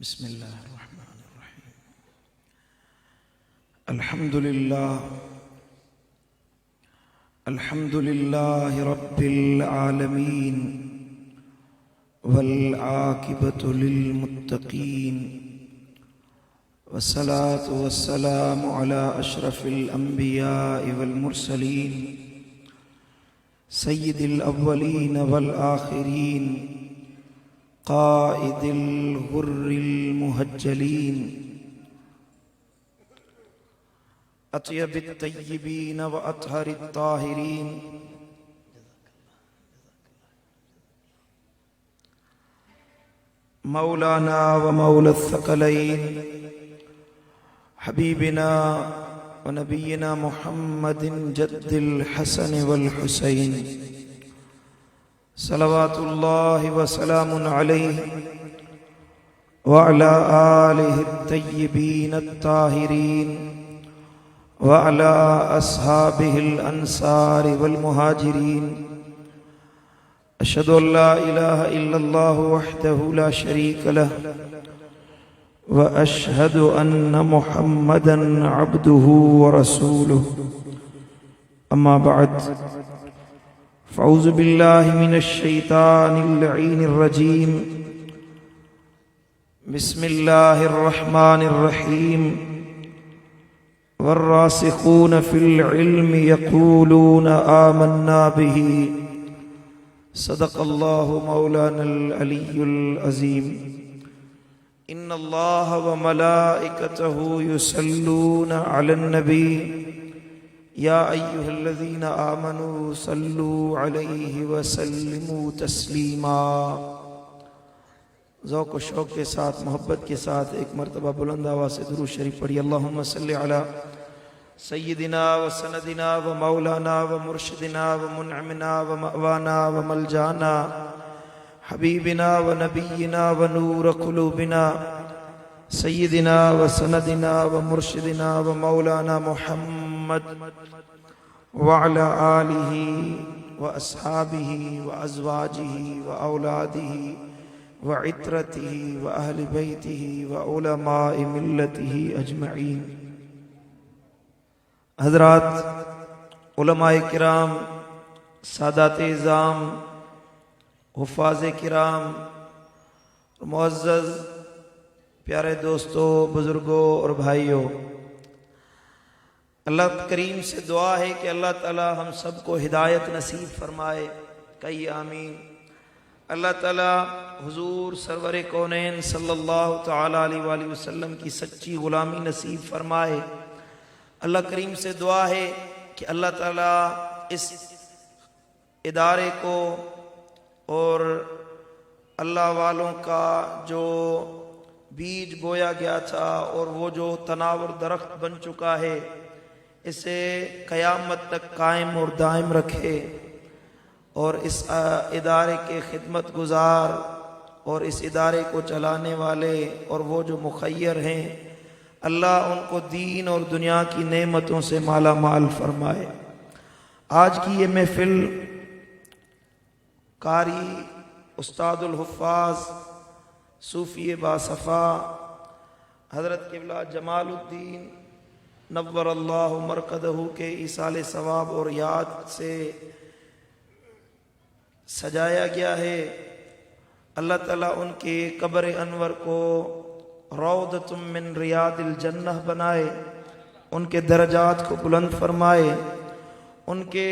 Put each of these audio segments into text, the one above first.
بسم الله الرحمن الرحيم. الحمد لله رب العالمين، والعاقبة للمتقين، والصلاة والسلام على أشرف الأنبياء والمرسلين، سيد الأولين والآخرين، قائد الغر المهجلين، أطيب الطيبين وأطهر الطاهرين، مولانا ومولى الثقلين، حبيبنا ونبينا محمد جد الحسن والحسين، صلوات الله وسلام عليه وعلى آله الطيبين الطاهرين وعلى أصحابه الأنصار والمهاجرين. أشهد أن لا إله إلا الله وحده لا شريك له، وأشهد أن محمدًا عبده ورسوله. أما بعد، فأعوذ بالله من الشيطان اللعين الرجيم. بسم الله الرحمن الرحيم. والراسخون في العلم يقولون آمنا به. صدق الله مولانا العلي العظيم. إن الله وملائكته يصلون على النبي يا أيها الذين آمنوا صلوا عليه وسلموا تسلیما. ذوق و شوق کے ساتھ، محبت کے ساتھ ایک مرتبہ بلند آواز سے درود شریف پڑھی. اللہم صلی علی سیدنا و سندنا و مولانا و مرشدنا و منعمنا و مأوانا و ملجانا حبیبنا و نبینا و نور قلوبنا سیدنا و سندنا و مرشدنا و مولانا محمد وعلى آلہ و اصحابہ و ازواجہ و اولادہ و عطرتہ و اہل بیتہ و علماء ملتہ اجمعین. حضرات، علماء کرام، سادات اعظام، حفاظ کرام، معزز پیارے دوستوں، بزرگوں اور بھائیوں، اللہ کریم سے دعا ہے کہ اللہ تعالی ہم سب کو ہدایت نصیب فرمائے. کہیے آمین. اللہ تعالی حضور سرور کونین صلی اللہ تعالی علیہ وآلہ وسلم کی سچی غلامی نصیب فرمائے. اللہ کریم سے دعا ہے کہ اللہ تعالی اس ادارے کو اور اللہ والوں کا جو بیج بویا گیا تھا اور وہ جو تناور درخت بن چکا ہے، اسے قیامت تک قائم اور دائم رکھے، اور اس ادارے کے خدمت گزار اور اس ادارے کو چلانے والے اور وہ جو مخیر ہیں، اللہ ان کو دین اور دنیا کی نعمتوں سے مالا مال فرمائے. آج کی یہ محفل قاری، استاد الحفاظ، صوفی باصفا حضرت قبلہ جمال الدین نور اللہ مرقدہ کے ایصال ثواب اور یاد سے سجایا گیا ہے. اللہ تعالیٰ ان کے قبر انور کو روضۃ من ریاض الجنہ بنائے، ان کے درجات کو بلند فرمائے. ان کے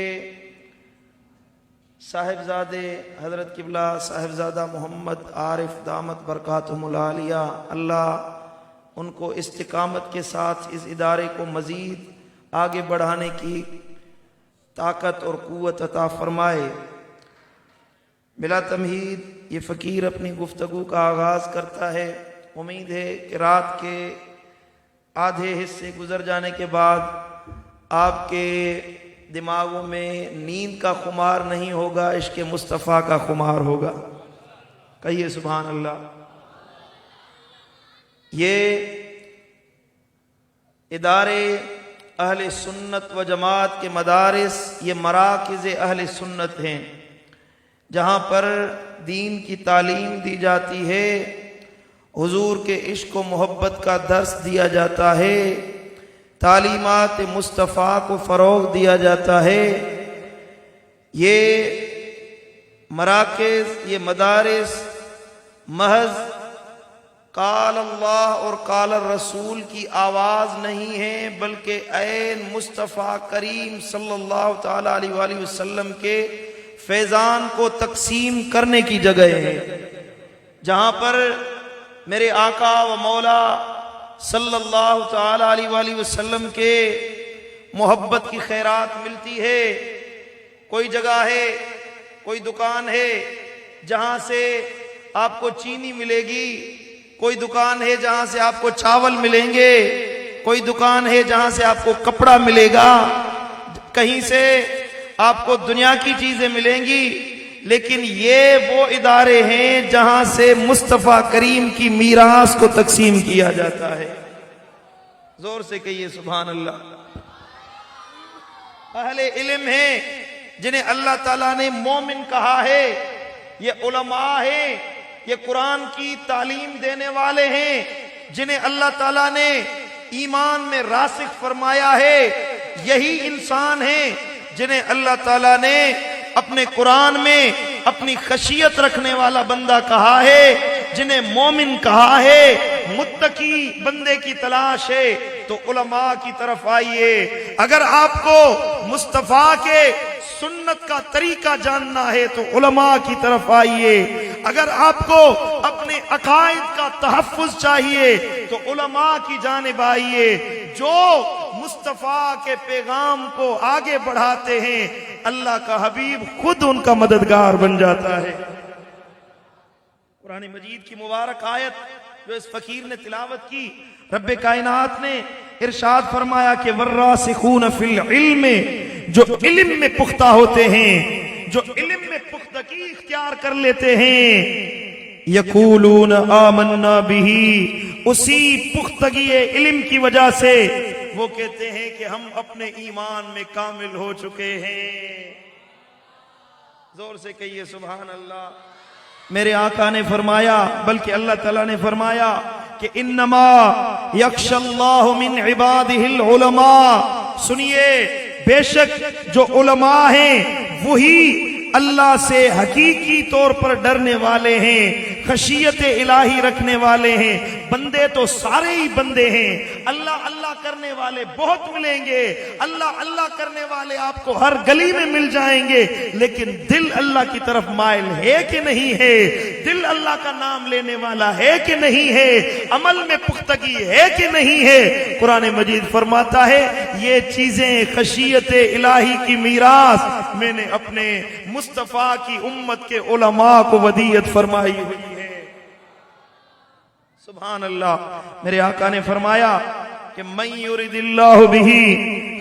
صاحبزادے حضرت قبلہ صاحبزادہ محمد عارف دامت برکاتہم العالیہ، اللہ ان کو استقامت کے ساتھ اس ادارے کو مزید آگے بڑھانے کی طاقت اور قوت عطا فرمائے. بلا تمہید یہ فقیر اپنی گفتگو کا آغاز کرتا ہے. امید ہے کہ رات کے آدھے حصے گزر جانے کے بعد آپ کے دماغوں میں نیند کا خمار نہیں ہوگا، عشق مصطفیٰ کا خمار ہوگا. کہیے سبحان اللہ. یہ ادارے اہل سنت و جماعت کے مدارس، یہ مراکز اہل سنت ہیں، جہاں پر دین کی تعلیم دی جاتی ہے حضور کے عشق و محبت کا درس دیا جاتا ہے، تعلیمات مصطفیٰ کو فروغ دیا جاتا ہے۔ یہ مراکز، یہ مدارس محض قال اللہ اور قال الرسول کی آواز نہیں ہے، بلکہ عین مصطفیٰ کریم صلی اللہ تعالی علیہ وآلہ وسلم کے فیضان کو تقسیم کرنے کی جگہ ہے، جہاں پر میرے آقا و مولا صلی اللہ تعالی علیہ وآلہ وسلم کے محبت کی خیرات ملتی ہے۔ کوئی جگہ ہے، کوئی دکان ہے جہاں سے آپ کو چینی ملے گی، کوئی دکان ہے جہاں سے آپ کو چاول ملیں گے، کوئی دکان ہے جہاں سے آپ کو کپڑا ملے گا، کہیں سے آپ کو دنیا کی چیزیں ملیں گی، لیکن یہ وہ ادارے ہیں جہاں سے مصطفیٰ کریم کی میراث کو تقسیم کیا جاتا ہے۔ زور سے کہیے سبحان اللہ۔ اہل علم ہیں جنہیں اللہ تعالیٰ نے مومن کہا ہے، یہ علماء ہیں، یہ قرآن کی تعلیم دینے والے ہیں، جنہیں اللہ تعالیٰ نے ایمان میں راسخ فرمایا ہے۔ یہی انسان ہیں جنہیں اللہ تعالیٰ نے اپنے قرآن میں اپنی خشیت رکھنے والا بندہ کہا ہے، جنہیں مومن کہا ہے۔ متقی بندے کی تلاش ہے تو علماء کی طرف آئیے۔ اگر آپ کو مصطفیٰ کے سنت کا طریقہ جاننا ہے تو علماء کی طرف آئیے۔ اگر آپ کو اپنے عقائد کا تحفظ چاہیے تو علماء کی جانب آئیے، جو مصطفیٰ کے پیغام کو آگے بڑھاتے ہیں، اللہ کا حبیب خود ان کا مددگار بن جاتا ہے۔ قرآن مجید کی مبارک آیت جو اس فقیر نے تلاوت کی، رب کائنات نے ارشاد فرمایا کہ والراسخون فی العلم، جو علم میں پختہ ہوتے ہیں، جو علم میں پختگی اختیار کر لیتے ہیں، یقولون آمنا بہ، اسی پختگی علم کی وجہ سے وہ کہتے ہیں کہ ہم اپنے ایمان میں کامل ہو چکے ہیں۔ زور سے کہیے سبحان اللہ۔ میرے آقا نے فرمایا، بلکہ اللہ تعالیٰ نے فرمایا کہ انما یخشی اللہ من عبادہ العلماء، سنیے، بے شک جو علماء ہیں وہی اللہ سے حقیقی طور پر ڈرنے والے ہیں، خشیت الہی رکھنے والے ہیں۔ بندے تو سارے ہی بندے ہیں، اللہ اللہ کرنے والے بہت ملیں گے، اللہ اللہ کرنے والے آپ کو ہر گلی میں مل جائیں گے، لیکن دل اللہ کی طرف مائل ہے کہ نہیں ہے؟ دل اللہ کا نام لینے والا ہے کہ نہیں ہے؟ عمل میں پختگی ہے کہ نہیں ہے؟ قرآن مجید فرماتا ہے یہ چیزیں خشیت الہی کی میراث میں نے اپنے مصطفیٰ کی امت کے علماء کو ودیعت فرمائی ہوئی ہے۔ سبحان اللہ۔ میرے آقا نے فرمایا کہ من یرد اللہ بہ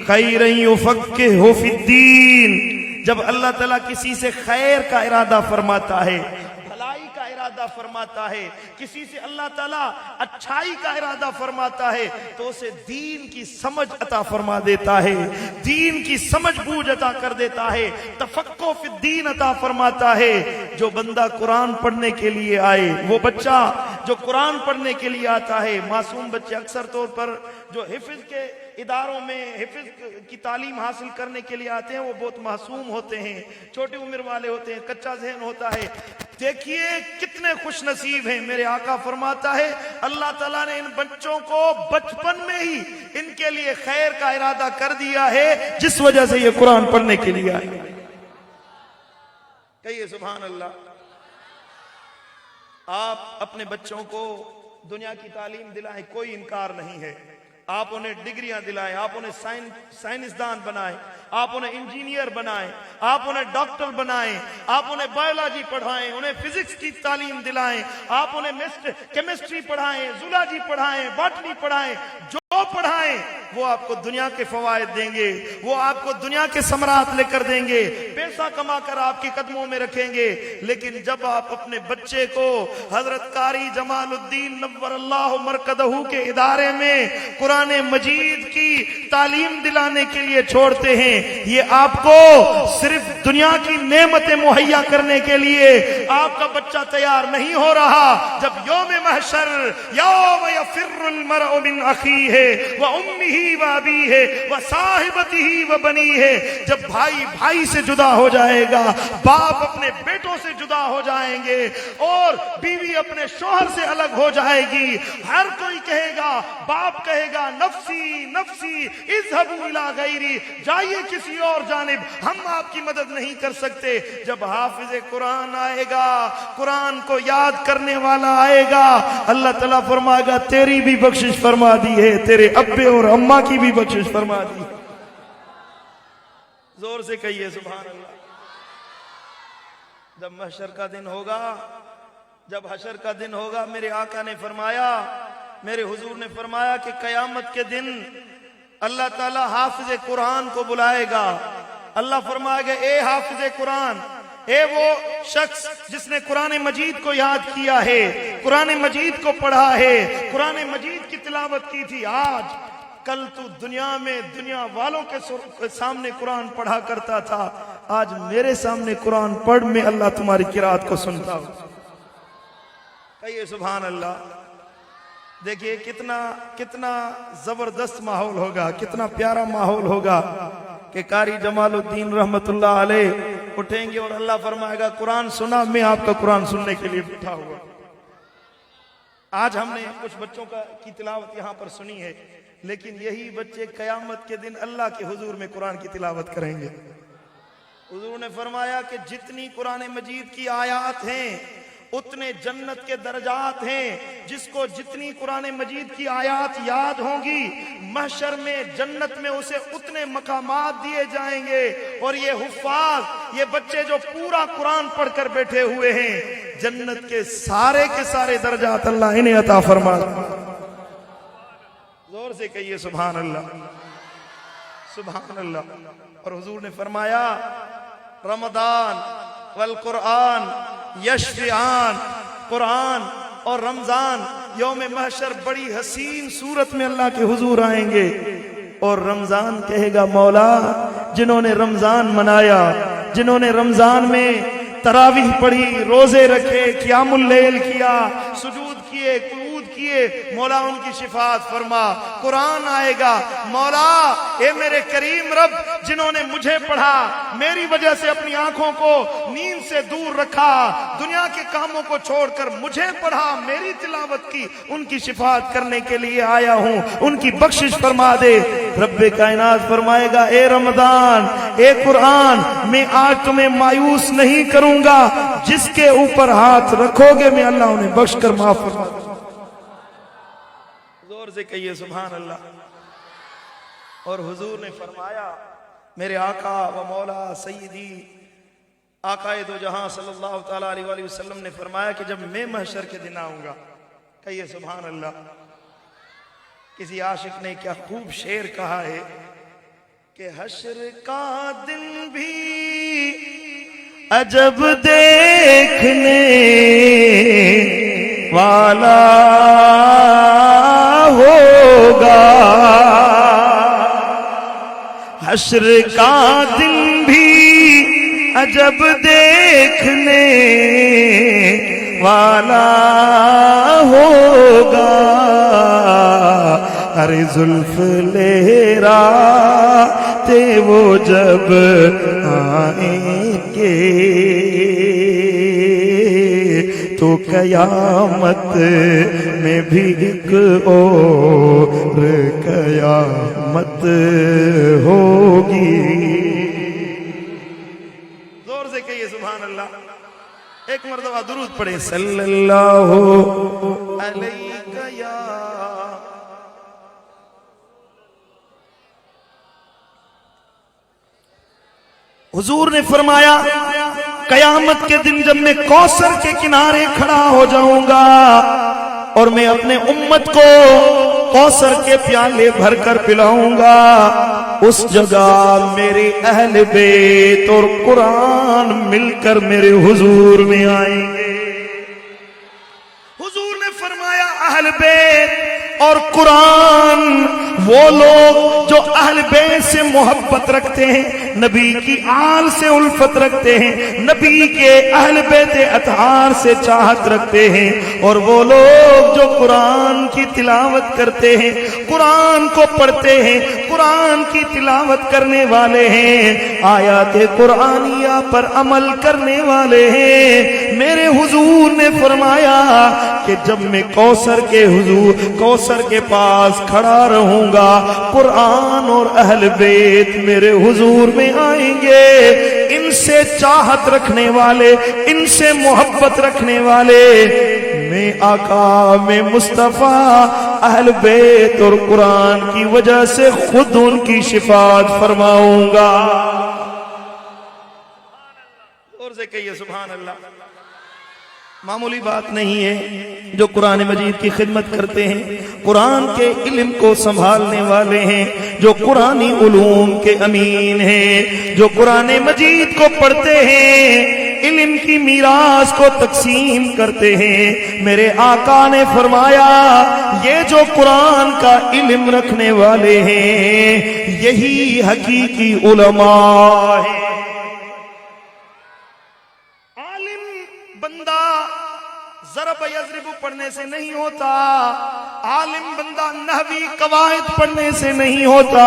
خیرا یفقہہ فی الدین، جب اللہ تعالیٰ کسی سے خیر کا ارادہ فرماتا ہے، بھلائی کا ارادہ فرماتا ہے، کسی سے اللہ تعالیٰ اچھائی کا ارادہ فرماتا ہے تو اسے دین کی سمجھ عطا فرما دیتا ہے، دین کی سمجھ بوجھ عطا کر دیتا ہے، تفقہ فی الدین عطا فرماتا ہے۔ جو بندہ قرآن پڑھنے کے لیے آئے، وہ بچہ جو قرآن پڑھنے کے لیے آتا ہے، معصوم بچے اکثر طور پر جو حفظ کے اداروں میں حفظ کی تعلیم حاصل کرنے کے لیے آتے ہیں، وہ بہت معصوم ہوتے ہیں، چھوٹی عمر والے ہوتے ہیں، کچا ذہن ہوتا ہے۔ دیکھیے کتنے خوش نصیب ہیں، میرے آقا فرماتا ہے اللہ تعالیٰ نے ان بچوں کو بچپن میں ہی ان کے لیے خیر کا ارادہ کر دیا ہے، جس وجہ سے یہ قرآن پڑھنے کے لیے آئے۔ کہیے سبحان اللہ۔ آپ اپنے بچوں کو دنیا کی تعلیم دلائیں، کوئی انکار نہیں ہے، آپ انہیں ڈگریاں دلائیں، آپ انہیں سائنسدان بنائیں، آپ انہیں انجینئر بنائیں، آپ انہیں ڈاکٹر بنائیں، آپ انہیں بایولوجی پڑھائیں، انہیں فزکس کی تعلیم دلائیں، آپ انہیں کیمسٹری پڑھائیں، زولوجی پڑھائیں، باٹنی پڑھائیں، جو جو پڑھائیں وہ آپ کو دنیا کے فوائد دیں گے، وہ آپ کو دنیا کے ثمرات لے کر دیں گے، پیسہ کما کر آپ کے قدموں میں رکھیں گے۔ لیکن جب آپ اپنے بچے کو حضرت قاری جمال الدین نور اللہ مرکزہ کے ادارے میں قرآن مجید کی تعلیم دلانے کے لیے چھوڑتے ہیں، یہ آپ کو صرف دنیا کی نعمتیں مہیا کرنے کے لیے آپ کا بچہ تیار نہیں ہو رہا۔ جب یوم محشر یوم یفر المرء من اخیہ وامہ وابیہ وصاحبتہ وبنیہ، جب بھائی بھائی سے جدا ہو جائے گا، باپ اپنے بیٹوں سے جدا ہو جائیں گے، اور بیوی اپنے شوہر سے الگ ہو جائے گی، ہر کوئی کہے گا، باپ کہے گا نفسی نفسی اذهبوا الی غیری، جائیے کسی اور جانب، ہم آپ کی مدد نہیں کر سکتے۔ جب حافظ قرآن آئے گا، قرآن کو یاد کرنے والا آئے گا، اللہ تعالیٰ فرمائے گا تیری بھی بخشش فرما دی ہے، تیرے ابے اور اماں کی بھی بخشش فرما دی۔ زور سے کہیے سبحان اللہ۔ جب محشر کا دن ہوگا، جب حشر کا دن ہوگا، میرے آقا نے فرمایا، میرے حضور نے فرمایا کہ قیامت کے دن اللہ تعالیٰ حافظ قرآن کو بلائے گا۔ اللہ فرمائے گا اے حافظ قرآن، اے وہ شخص جس نے قرآن مجید کو یاد کیا ہے، قرآن مجید کو پڑھا ہے، قرآن مجید کی تلاوت کی تھی، آج کل تو دنیا میں دنیا والوں کے سامنے قرآن پڑھا کرتا تھا، آج میرے سامنے قرآن پڑھ میں اللہ تمہاری قرات کو سنتا ہوں۔ کہیے سبحان اللہ۔ دیکھیے کتنا زبردست ماحول ہوگا، کتنا پیارا ماحول ہوگا کہ قاری جمال الدین رحمت اللہ علیہ اٹھیں گے اور اللہ فرمائے گا قرآن سنا، میں آپ کا قرآن سننے کے لیے بیٹھا ہوا۔ آج ہم نے کچھ بچوں کی تلاوت یہاں پر سنی ہے، لیکن یہی بچے قیامت کے دن اللہ کے حضور میں قرآن کی تلاوت کریں گے۔ حضور نے فرمایا کہ جتنی قرآن مجید کی آیات ہیں اتنے جنت کے درجات ہیں، جس کو جتنی قرآن مجید کی آیات یاد ہوں گی، محشر میں جنت میں اسے اتنے مقامات دیے جائیں گے۔ اور یہ حفاظ، یہ بچے جو پورا قرآن پڑھ کر بیٹھے ہوئے ہیں، جنت کے سارے درجات اللہ انہیں عطا فرما۔ زور سے کہیے سبحان اللہ، سبحان اللہ۔ اور حضور نے فرمایا رمضان والقرآن یشفعان، قرآن اور رمضان یوم محشر بڑی حسین صورت میں اللہ کے حضور آئیں گے، اور رمضان کہے گا مولا جنہوں نے رمضان منایا، جنہوں نے رمضان میں تراویح پڑھی، روزے رکھے، قیام اللیل کیا، سجود کیے، قعود کیے، مولا ان کی شفاعت فرما۔ قرآن آئے گا، مولا اے میرے کریم رب جنہوں نے مجھے پڑھا، میری وجہ سے اپنی آنکھوں کو نیند سے دور رکھا، دنیا کے کاموں کو چھوڑ کر مجھے پڑھا، میری تلاوت کی، ان کی شفاعت کرنے کے لیے آیا ہوں، ان کی بخشش فرما دے۔ رب کائنات فرمائے گا اے رمضان، اے قرآن، میں آج تمہیں مایوس نہیں کروں گا، جس کے اوپر ہاتھ رکھو گے میں اللہ انہیں بخش کر معاف فرما دوں۔ زور سے کہیے سبحان اللہ۔ اور حضور نے فرمایا، میرے آقا و مولا سیدی آقا دو جہاں صلی اللہ تعالیٰ علیہ وآلہ وسلم نے فرمایا کہ جب میں محشر کے دن آؤں گا، کہیے سبحان اللہ۔ کسی عاشق نے کیا خوب شعر کہا ہے کہ حشر کا دن بھی عجب دیکھنے والا ہوگا، حشر کا دن بھی عجب دیکھنے والا ہوگا، ارے زلف لہراتے وہ جب آئیں گے تو قیامت میں بھی ایک اور قیامت ہوگی۔ زور سے کہیے سبحان اللہ۔ ایک مرتبہ درود پڑھیں، صلی اللہ علیہ یا حضور نے فرمایا قیامت کے دن جب میں کوثر کے کنارے کھڑا ہو جاؤں گا اور میں اپنے امت کو کوثر کے پیالے بھر کر پلاؤں گا، اس جگہ میرے اہل بیت اور قرآن مل کر میرے حضور میں آئیں گے۔ حضور نے فرمایا اہل بیت اور قرآن، وہ لوگ جو اہل بیت سے محبت رکھتے ہیں، نبی کی آل سے الفت رکھتے ہیں، نبی کے اہل بیت اطہار سے چاہت رکھتے ہیں، اور وہ لوگ جو قرآن کی تلاوت کرتے ہیں، قرآن کو پڑھتے ہیں، قرآن کی تلاوت کرنے والے ہیں، آیات قرآنیہ پر عمل کرنے والے ہیں۔ میرے حضور نے فرمایا کہ جب میں کوثر کے پاس کھڑا رہوں گا، قرآن اور اہل بیت میرے حضور میں آئیں گے، ان سے چاہت رکھنے والے، ان سے محبت رکھنے والے، میں آقا میں مصطفیٰ اہل بیت اور قرآن کی وجہ سے خود ان کی شفاعت فرماؤں گا۔ اور سے کہیے سبحان اللہ۔ معمولی بات نہیں ہے، جو قرآن مجید کی خدمت کرتے ہیں، قرآن کے علم کو سنبھالنے والے ہیں، جو قرآنی علوم کے امین ہیں، جو قرآن مجید کو پڑھتے ہیں، علم کی میراث کو تقسیم کرتے ہیں۔ میرے آقا نے فرمایا یہ جو قرآن کا علم رکھنے والے ہیں، یہی حقیقی علماء ہیں۔ بندہ ضرب یضرب پڑھنے سے نہیں ہوتا، عالم بندہ نحوی قواعد پڑھنے سے نہیں ہوتا،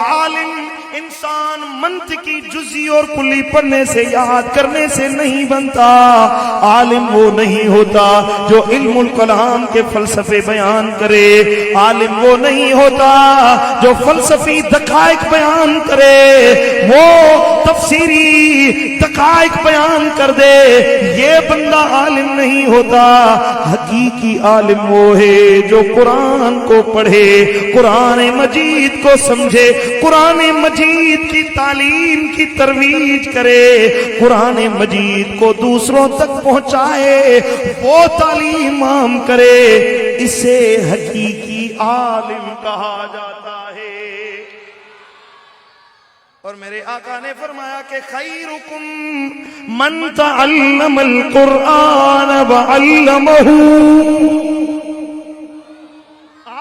عالم انسان منطقی جزئی اور کلی پڑھنے سے یاد کرنے سے نہیں بنتا۔ عالم وہ نہیں ہوتا جو علم الکلام کے فلسفے بیان کرے، عالم وہ نہیں ہوتا جو فلسفی دقائق بیان کرے، وہ تفسیری دقائق بیان کر دے، یہ بندہ عالم نہیں ہوتا۔ حقیقی عالم وہ ہے جو قرآن کو پڑھے، قرآن مجید کو سمجھے، قرآن مجید کی تعلیم کی ترویج کرے، قرآن مجید کو دوسروں تک پہنچائے، وہ تعلیم عام کرے، اسے حقیقی عالم کہا جاتا ہے۔ اور میرے آقا نے فرمایا کہ خیرکم من تعلم القرآن وعلمہ،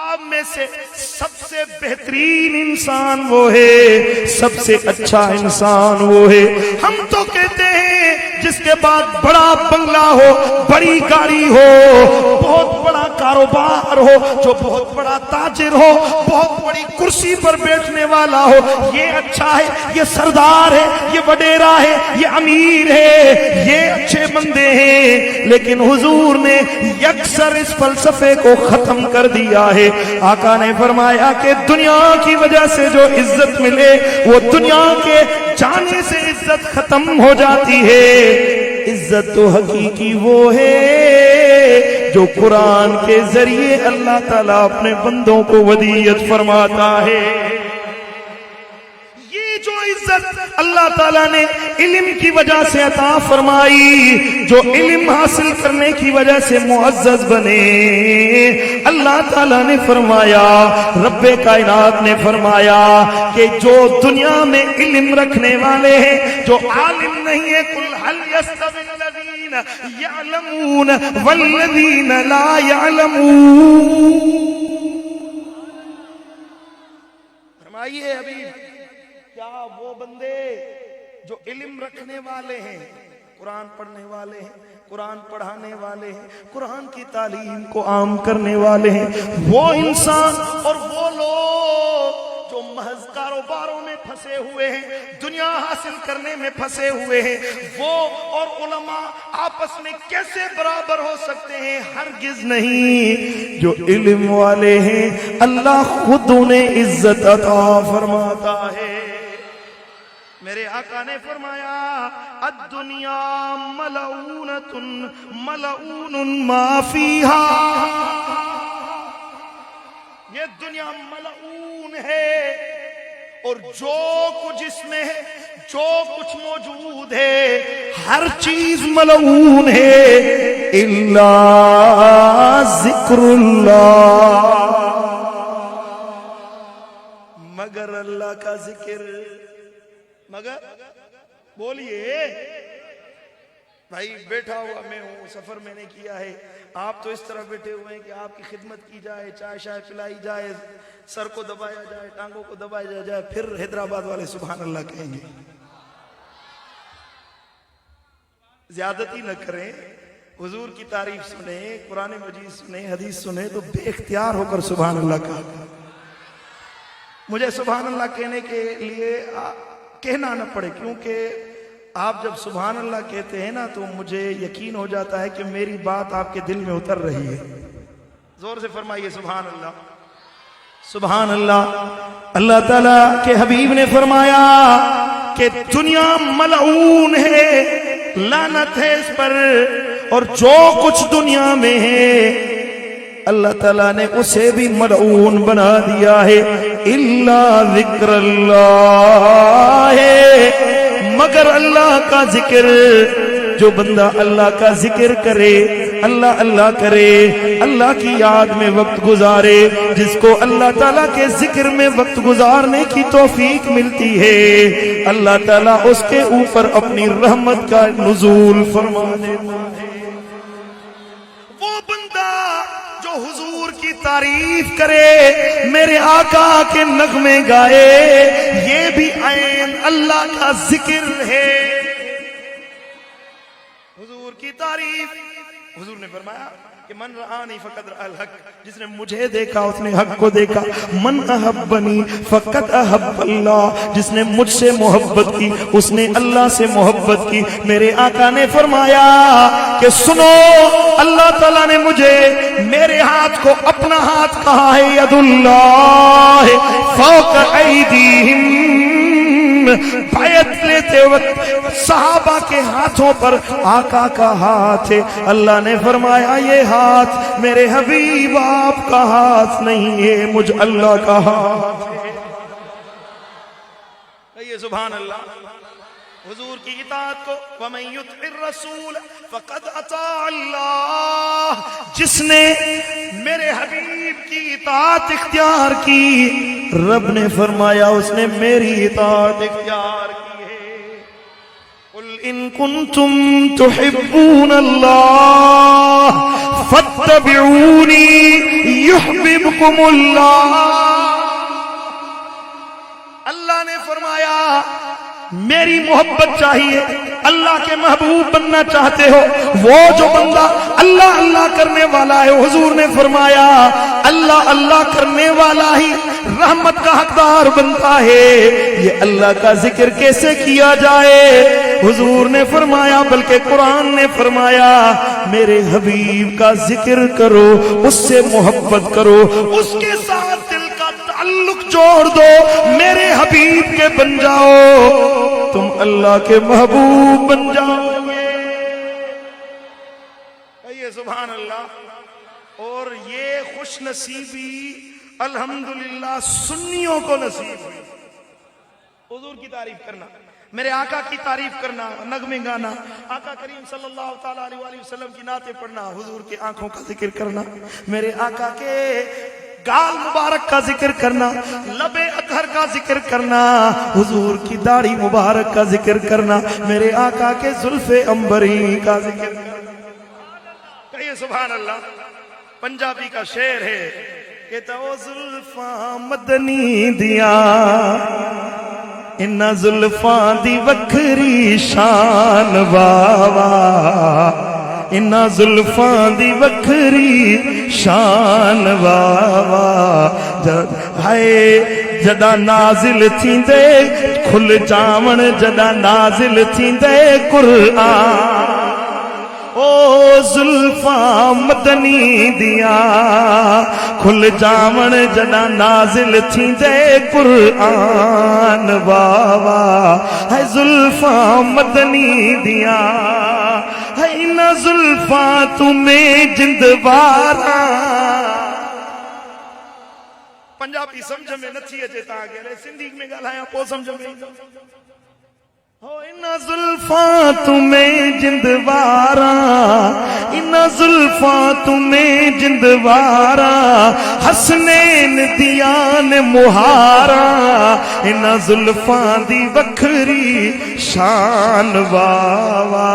آپ میں سے سب سے بہترین انسان وہ ہے، سب سے اچھا انسان وہ ہے۔ ہم تو کہتے ہیں جس کے بعد بڑا بنگلہ ہو، بڑی گاڑی ہو، بہت بڑا کاروبار ہو، جو بہت بڑا تاجر ہو، بہت بڑی کرسی پر بیٹھنے والا ہو، یہ اچھا ہے، یہ سردار ہے، یہ وڈیرا ہے، یہ امیر ہے، یہ اچھے بندے ہیں۔ لیکن حضور نے یکسر اس فلسفے کو ختم کر دیا ہے۔ آقا نے فرمایا کہ دنیا کی وجہ سے جو عزت ملے، وہ دنیا کے جانے سے عزت ختم ہو جاتی ہے۔ عزت تو حقیقی وہ ہے جو قرآن کے ذریعے اللہ تعالیٰ اپنے بندوں کو ودیت فرماتا ہے۔ یہ جو عزت اللہ تعالیٰ نے علم کی وجہ سے عطا فرمائی، جو علم حاصل کرنے کی وجہ سے معزز بنے، اللہ تعالیٰ نے فرمایا، رب کائنات نے فرمایا کہ جو دنیا میں علم رکھنے والے ہیں، جو عالم نہیں ہے، قل هل يستوي الذين يعلمون والذين لا يعلمون، فرمائیے ابھی کیا وہ بندے جو علم رکھنے والے ہیں، قرآن پڑھنے والے ہیں، قرآن پڑھانے والے ہیں، قرآن کی تعلیم کو عام کرنے والے ہیں، وہ انسان اور وہ لوگ جو محض کاروباروں میں پھنسے ہوئے ہیں، دنیا حاصل کرنے میں پھنسے ہوئے ہیں، وہ اور علماء آپس میں کیسے برابر ہو سکتے ہیں؟ ہرگز نہیں۔ جو علم والے ہیں اللہ خود انہیں عزت عطا فرماتا ہے۔ میرے آقا نے فرمایا الدنیا ملعونۃ ملعون ما فیہا، یہ دنیا ملعون ہے اور جو کچھ اس میں ہے، جو کچھ موجود ہے، ہر چیز ملعون ہے الا ذکر اللہ۔ مگر اللہ کا ذکر. مگر بولیے بھائی، بیٹھا ہوا میں ہوں، سفر میں نے کیا ہے، آپ تو اس طرح بیٹھے ہوئے ہیں کہ آپ کی خدمت کی جائے، چائے شائے پلائی جائے، سر کو دبایا جائے، ٹانگوں کو دبایا جائے، پھر حیدرآباد والے سبحان اللہ کہیں گے. زیادتی نہ کریں، حضور کی تعریف سنیں، قرآن مجید سنیں، حدیث سنیں تو بے اختیار ہو کر سبحان اللہ کہا. مجھے سبحان اللہ کہنے کے لیے کہنا نہ پڑے، کیونکہ آپ جب سبحان اللہ کہتے ہیں نا تو مجھے یقین ہو جاتا ہے کہ میری بات آپ کے دل میں اتر رہی ہے. زور سے فرمائیے سبحان اللہ. سبحان اللہ. اللہ تعالیٰ کے حبیب نے فرمایا کہ دنیا ملعون ہے، لعنت ہے اس پر، اور جو کچھ دنیا میں ہے اللہ تعالیٰ نے اسے بھی ملعون بنا دیا ہے، الا ذکر اللہ ہے، مگر اللہ کا ذکر. جو بندہ اللہ کا ذکر کرے، اللہ اللہ کرے، اللہ کی یاد میں وقت گزارے، جس کو اللہ تعالیٰ کے ذکر میں وقت گزارنے کی توفیق ملتی ہے، اللہ تعالیٰ اس کے اوپر اپنی رحمت کا نزول فرما دیتا ہے. وہ بندہ جو حضور کی تعریف کرے، میرے آقا کے نغمے گائے، یہ بھی عین اللہ کا ذکر ہے. حضور کی تعریف. حضور نے فرمایا کہ من رآنی فقد رأى الحق، جس نے مجھے دیکھا اس نے حق کو دیکھا. من احبنی فقد احب اللہ، جس نے مجھ سے محبت کی اس نے اللہ سے محبت کی. میرے آقا نے فرمایا کہ سنو، اللہ تعالیٰ نے مجھے میرے ہاتھ کو اپنا ہاتھ کہا ہے، ید اللہ فوق ایدیہم. بیعت لیتے وقت صحابہ کے ہاتھوں پر آقا کا ہاتھ ہے. اللہ نے فرمایا یہ ہاتھ میرے حبیب آپ کا ہاتھ نہیں ہے، مجھ اللہ کا ہاتھ ہے. کہیے سبحان اللہ. حضور کی اطاعت کو وَمَن يُطِعِ الرَّسُولَ فَقَدْ أَطَاعَ اللَّهَ، جس نے میرے حبیب کی اطاعت اختیار کی، رب نے فرمایا اس نے میری اطاعت اختیار کی ہے. قُلْ إِن كُنتُمْ تُحِبُّونَ اللَّهَ فَاتَّبِعُونِي يُحْبِبْكُمُ اللَّهُ. اللہ نے فرمایا میری محبت چاہیے، اللہ کے محبوب بننا چاہتے ہو، وہ جو بندہ اللہ اللہ کرنے والا ہے، حضور نے فرمایا اللہ اللہ کرنے والا ہی رحمت کا حقدار بنتا ہے. یہ اللہ کا ذکر کیسے کیا جائے؟ حضور نے فرمایا، بلکہ قرآن نے فرمایا میرے حبیب کا ذکر کرو، اس سے محبت کرو، اس کے ساتھ دل کا تعلق جوڑ دو، میرے حبیب کے بن جاؤ، تم اللہ کے محبوب بن جاؤ گے. کہیے سبحان اللہ. اور یہ خوش نصیبی الحمدللہ سنیوں کو نصیب ہوئی. حضور کی تعریف کرنا، میرے آقا کی تعریف کرنا، نغمے گانا، آقا کریم صلی اللہ تعالیٰ علیہ وسلم کی نعتیں پڑھنا، حضور کی آنکھوں کا ذکر کرنا، میرے آقا کے گال مبارک کا ذکر کرنا، لب اطہر کا ذکر کرنا، حضور کی داڑھی مبارک کا ذکر کرنا، میرے آقا کے زلف عنبری کا ذکر کرنا. کہیے سبحان اللہ. پنجابی کا شعر ہے کہ تو زلفاں مدنی دیا، انہاں زلفاں دی وکھری شان واوا، انہاں زلفاں دی وکھری شان واوا. ہائے جدا نازل تھیندے کھل جاون، جدا نازل تھیندے قرآن. او زلفاں مدنی دیا کھل جاون، جدا نازل تھیندے قرآن واوا. ہے زلفاں مدنی دیا، ہے نہ زلفاں تمہیں جندوارا. پنجابی سمجھ میں نتھی اچے تا گئے، سندھی میں ڳالهايان پو سمجھ میں. انہاں زلفاں تمہیں جندوارا، انہاں زلفاں تمہیں جندوارا، حسنین دیان مہارا، انہاں زلفاں دی وکھری شان واوا،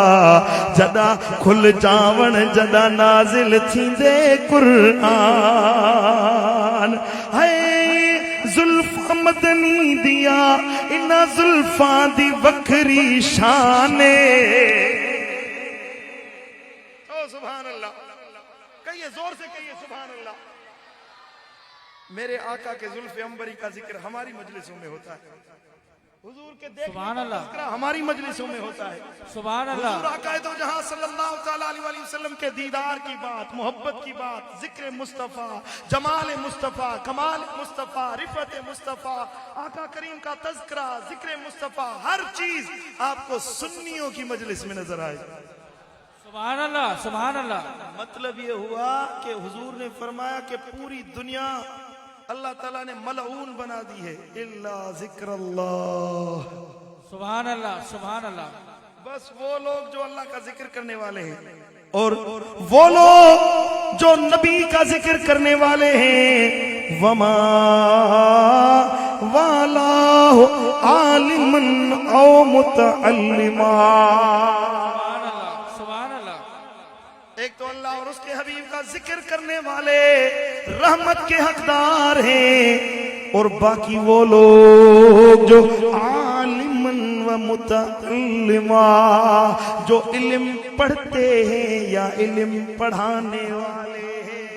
جدا کھل جاون جدا نازل تھیندے قرآن، زلفاں مدنی دیا انہاں زلفاں دی وکھری شان او سبحان اللہ، کہیے زور سے کہیے سبحان اللہ۔ میرے آقا کے زلف عنبری کا ذکر ہماری مجلسوں میں ہوتا ہے، حضور کے دیکھنے کا تذکرہ ہماری مجلسوں میں ہوتا ہے، سبحان اللہ۔ حضور آقا دو جہاں صلی اللہ تعالیٰ علیہ وسلم کے دیدار کی بات، محبت کی بات، ذکر مصطفیٰ، جمال مصطفیٰ، کمال مصطفیٰ، رفعت مصطفیٰ، آقا کریم کا تذکرہ، ذکر مصطفیٰ، ہر چیز آپ کو سنیوں کی مجلس میں نظر آئے۔ سبحان اللہ سبحان اللہ۔ مطلب یہ ہوا کہ حضور نے فرمایا کہ پوری دنیا اللہ تعالیٰ نے ملعون بنا دی ہے الا ذکر اللہ، سبحان اللہ سبحان اللہ۔ بس وہ لوگ جو اللہ کا ذکر کرنے والے ہیں اور وہ لوگ جو نبی کا ذکر کرنے والے ہیں، وما والہ عالما او متعلما، ایک تو اللہ اور اس کے حبیب کا ذکر کرنے والے رحمت کے حقدار ہیں، اور باقی وہ لوگ جو عالماً و متعلما، جو علم پڑھتے ہیں یا علم پڑھانے والے ہیں،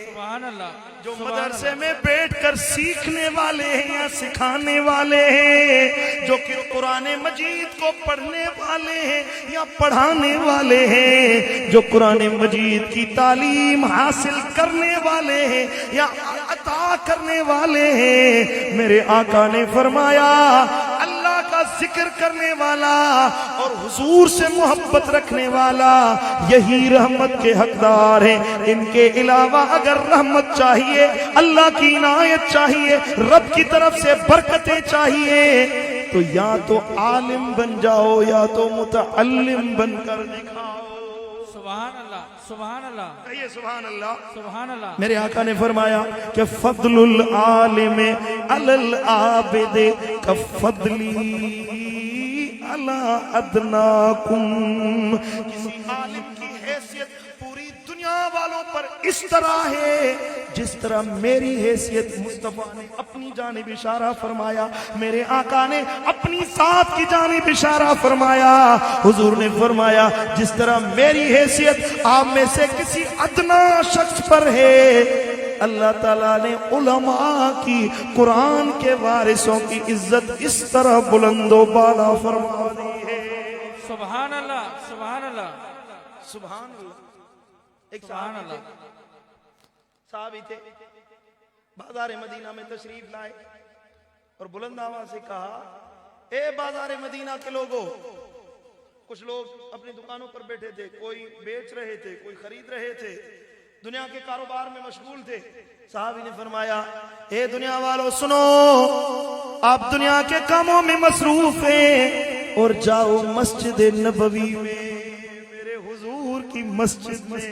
سبحان اللہ، جو مدرسے میں بیٹھ کر سیکھنے والے ہیں یا سکھانے والے ہیں، جو کہ قرآن مجید کو پڑھنے والے ہیں یا پڑھانے والے ہیں، جو قرآن مجید کی تعلیم حاصل کرنے والے ہیں یا عطا کرنے والے ہیں۔ میرے آقا نے فرمایا اللہ کا ذکر کرنے والا اور حضور سے محبت رکھنے والا یہی رحمت کے حقدار ہیں، ان کے علاوہ اگر رحمت چاہیے، اللہ کی عنایت چاہیے، رب کی طرف سے برکتیں چاہیے، تو یا تو عالم بن جاؤ یا تو متعلم بن کر دکھاؤ۔ سبحان اللہ سبحان اللہ، کہیے سبحان اللہ سبحان اللہ۔ میرے آقا نے فرمایا کہ فضل العالم علی العابد کفضلی علی ادناکم، کسی عالم کی حیثیت پوری دنیا والوں پر اس طرح ہے جس طرح میری حیثیت مصطفیٰ نے اپنی جانب اشارہ فرمایا، میرے آقا نے اپنی ذات کی جانب اشارہ فرمایا، حضور نے فرمایا جس طرح میری حیثیت آپ میں سے کسی ادنا شخص پر ہے، اللہ تعالیٰ نے علماء کی، قرآن کے وارثوں کی عزت اس طرح بلند و بالا فرما دی ہے۔ سبحان اللہ سبحان اللہ سبحان اللہ۔ ایک سبحان اللہ۔ صحابی تھے، بازار مدینہ میں تشریف لائے اور بلند آواز سے کہا، اے بازار مدینہ کے لوگوں، کچھ لوگ اپنی دکانوں پر بیٹھے تھے، کوئی بیچ رہے تھے، کوئی خرید رہے تھے، دنیا کے کاروبار میں مشغول تھے۔ صحابی نے فرمایا، اے دنیا والوں سنو، آپ دنیا کے کاموں میں مصروف ہیں اور جاؤ مسجد نبوی میں، میرے حضور کی مسجد میں۔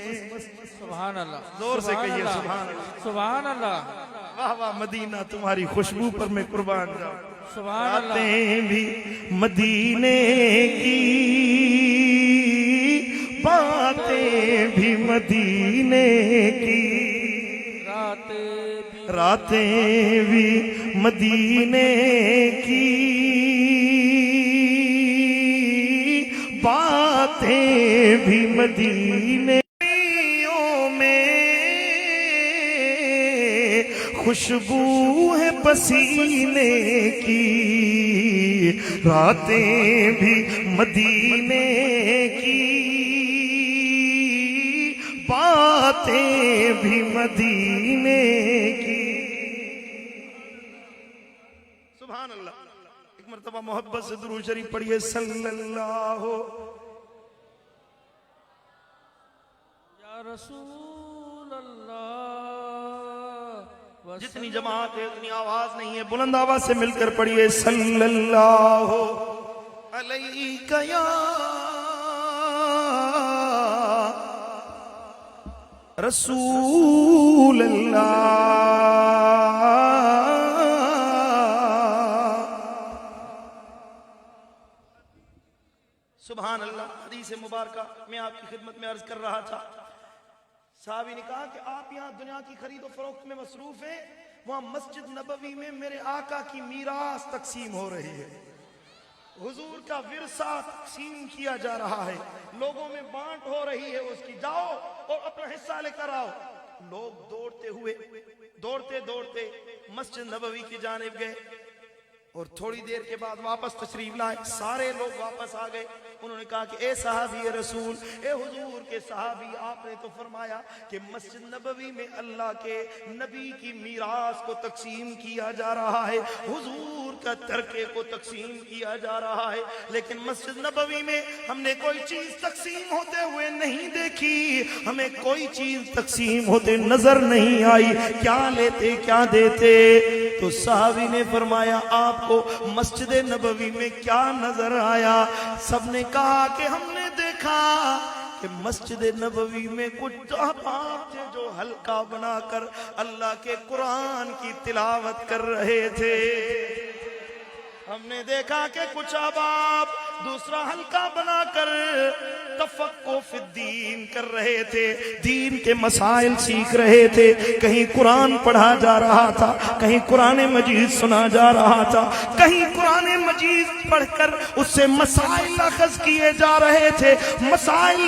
سبحان اللہ، زور سے کہیے سبحان اللہ، سبحان اللہ، واہ واہ مدینہ تمہاری خوشبو پر میں قربان جاؤں۔ سبحان اللہ۔ باتیں بھی مدینے کی، باتیں بھی مدینے کی، راتیں بھی مدینے کی، باتیں بھی مدینے خوشبو ہے پسینے کی، راتیں بھی مدینے کی، باتیں بھی مدینے کی۔ سبحان اللہ۔ ایک مرتبہ محبت سے درود شریف پڑھیے، صلی اللہ یا رسول اللہ۔ جتنی جماعت ہے اتنی آواز نہیں ہے، بلند آواز سے مل کر پڑھیے، صلی اللہ علیک یا رسول اللہ. سبحان اللہ. حدیث مبارکہ میں آپ کی خدمت میں عرض کر رہا تھا. صحابی نے کہا کہ آپ یہاں دنیا کی خرید و فروخت میں مصروف ہیں، وہاں مسجد نبوی میں میرے آقا کی میراث تقسیم ہو رہی ہے، حضور کا ورثہ تقسیم کیا جا رہا ہے، لوگوں میں بانٹ ہو رہی ہے اس کی، جاؤ اور اپنا حصہ لے کر آؤ. لوگ دوڑتے مسجد نبوی کی جانب گئے اور تھوڑی دیر کے بعد واپس تشریف لائے. سارے لوگ واپس آ گئے. انہوں نے کہا کہ اے صحابی رسول، اے حضور کے صحابی، آپ نے تو فرمایا کہ مسجد نبوی میں اللہ کے نبی کی میراث کو تقسیم کیا جا رہا ہے، حضور کا ترکے کو تقسیم کیا جا رہا ہے، لیکن مسجد نبوی میں ہم نے کوئی چیز تقسیم ہوتے ہوئے نہیں دیکھی، ہمیں کوئی چیز تقسیم ہوتے نظر نہیں آئی، کیا لیتے کیا دیتے؟ تو صحابی نے فرمایا آپ کو مسجد نبوی میں کیا نظر آیا؟ سب نے کہا کہ ہم نے دیکھا کہ مسجد نبوی میں کچھ احباب تھے جو حلقہ بنا کر اللہ کے قرآن کی تلاوت کر رہے تھے. ہم نے دیکھا کہ کچھ احباب دوسرا حلقہ بنا کر تفقہ فی الدین کر رہے تھے، دین کے مسائل سیکھ رہے تھے. کہیں قرآن پڑھا جا رہا تھا، کہیں قرآن مجید سنا جا رہا تھا، کہیں قرآن مجید پڑھ کر اس سے مسائل اخذ کیے جا رہے تھے، مسائل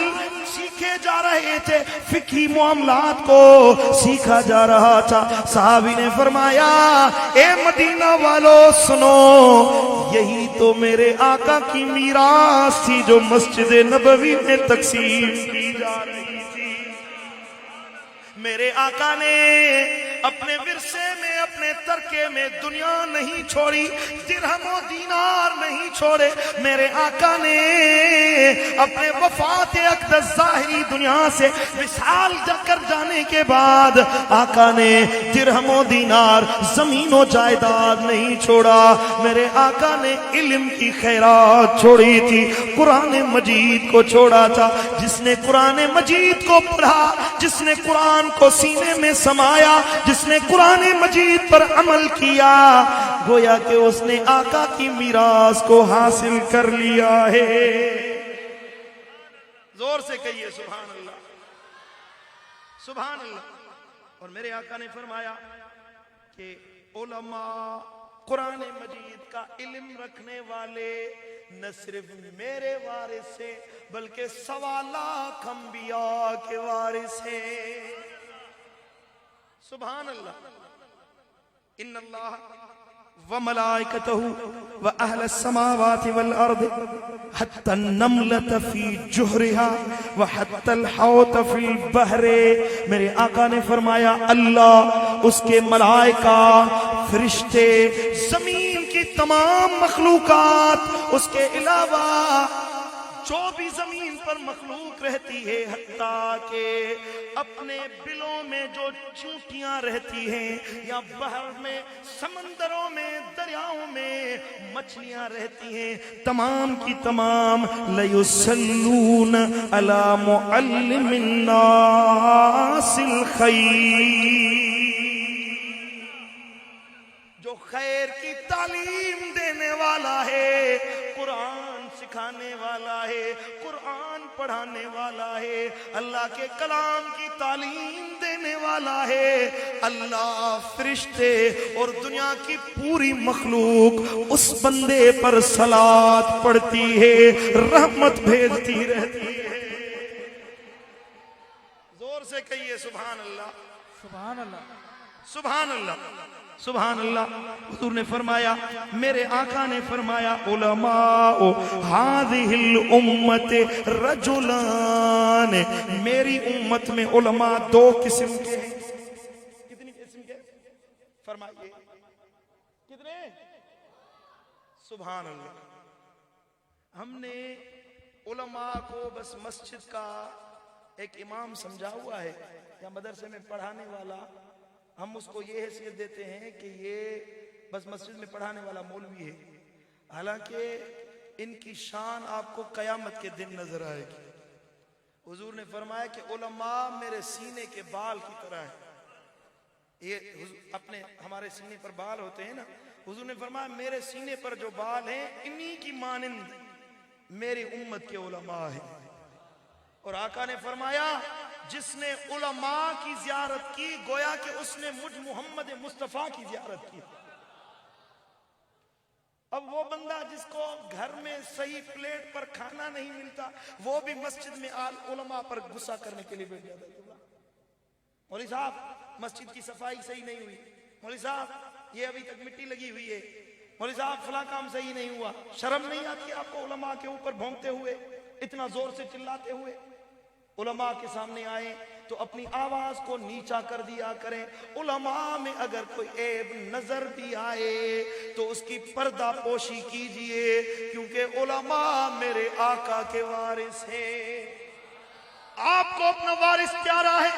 سیکھے جا رہے تھے، فقہی معاملات کو سیکھا جا رہا تھا. صحابی نے فرمایا اے مدینہ والو سنو، یہی تو میرے آقا کی میراث تھی جو مسجد نبوی میں تقسیم کی جا رہی تھی. میرے آقا نے اپنے ورثے میں، اپنے ترکے میں دنیا نہیں چھوڑی، درہم و دینار نہیں چھوڑے. میرے آقا نے اپنے وفات اقدس ظاہری دنیا سے وصال کر جانے کے بعد آقا نے درہم و دینار، زمین و جائیداد نہیں چھوڑا. میرے آقا نے علم کی خیرات چھوڑی تھی، قرآن مجید کو چھوڑا تھا. جس نے قرآن مجید کو پڑھا، جس نے قرآن کو سینے میں سمایا، جس نے قرآن مجید پر عمل کیا، گویا کہ اس نے آقا کی میراث کو حاصل کر لیا ہے. زور سے کہیے سبحان اللہ، سبحان اللہ. اور میرے آقا نے فرمایا کہ علماء قرآن مجید کا علم رکھنے والے نہ صرف میرے وارث ہیں بلکہ 1.25 لاکھ انبیاء کے وارث ہیں. سبحان اللہ. ان اللہ وملائكته وأهل السماوات والأرض حتى النملة في جحرها وحتى الحوت في البحر. میرے آقا نے فرمایا اللہ، اس کے ملائکہ، فرشتے، زمین کی تمام مخلوقات، اس کے علاوہ جو بھی زمین پر مخلوق رہتی ہے، حتیٰ کہ اپنے بلوں میں جو چونٹیاں رہتی ہیں، یا بحر میں، سمندروں میں، دریاؤں میں مچھلیاں رہتی ہیں، تمام کی تمام لَيُصَلُّونَ عَلَى مُعَلِّمِ النَّاسِ الْخَيْرِ، جو خیر کی تعلیم دینے والا ہے، قرآن سکھانے والا ہے، قرآن پڑھانے والا ہے، اللہ کے کلام کی تعلیم دینے والا ہے. اللہ، فرشتے اور دنیا کی پوری مخلوق اس بندے پر صلات پڑھتی ہے، رحمت بھیجتی رہتی ہے. زور سے کہیے سبحان اللہ، سبحان اللہ. سبحان اللہ، سبحان اللہ. حضور نے فرمایا، میرے آقا نے فرمایا علماء هذه الامت رجلان، میری امت میں علماء 2 قسم کے ہیں. کتنی قسم کے؟ فرمائیے کتنے؟ سبحان اللہ. ہم نے علماء کو بس مسجد کا ایک امام سمجھا ہوا ہے یا مدرسے میں پڑھانے والا. ہم اس کو یہ حیثیت دیتے ہیں کہ یہ بس مسجد میں پڑھانے والا مولوی ہے. حالانکہ ان کی شان آپ کو قیامت کے دن نظر آئے گی. حضور نے فرمایا کہ علماء میرے سینے کے بال کی طرح ہیں. یہ اپنے ہمارے سینے پر بال ہوتے ہیں نا, حضور نے فرمایا میرے سینے پر جو بال ہیں انہی کی مانند میری امت کے علماء ہیں. اور آقا نے فرمایا جس نے علماء کی زیارت کی گویا کہ اس نے مجھ محمد مصطفیٰ کی زیارت کی. اب وہ بندہ جس کو گھر میں صحیح پلیٹ پر کھانا نہیں ملتا وہ بھی مسجد میں علماء پر غصہ کرنے کے لیے بیٹھ جاتا ہے. مولوی صاحب مسجد کی صفائی صحیح نہیں ہوئی, مولوی صاحب یہ ابھی تک مٹی لگی ہوئی ہے, مولوی صاحب فلاں کام صحیح نہیں ہوا. شرم نہیں آتی آپ کو علماء کے اوپر بھونکتے ہوئے, اتنا زور سے چلاتے ہوئے؟ علماء کے سامنے آئے تو اپنی آواز کو نیچا کر دیا کریں. علماء میں اگر کوئی عیب نظر بھی آئے تو اس کی پردہ پوشی کیجئے, کیونکہ علماء میرے آقا کے وارث ہیں. آپ کو اپنا وارث پیارا ہے,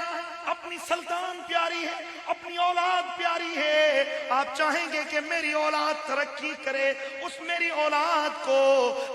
اپنی سلطان پیاری ہے, اپنی اولاد پیاری ہے. آپ چاہیں گے کہ میری اولاد ترقی کرے, اس میری اولاد کو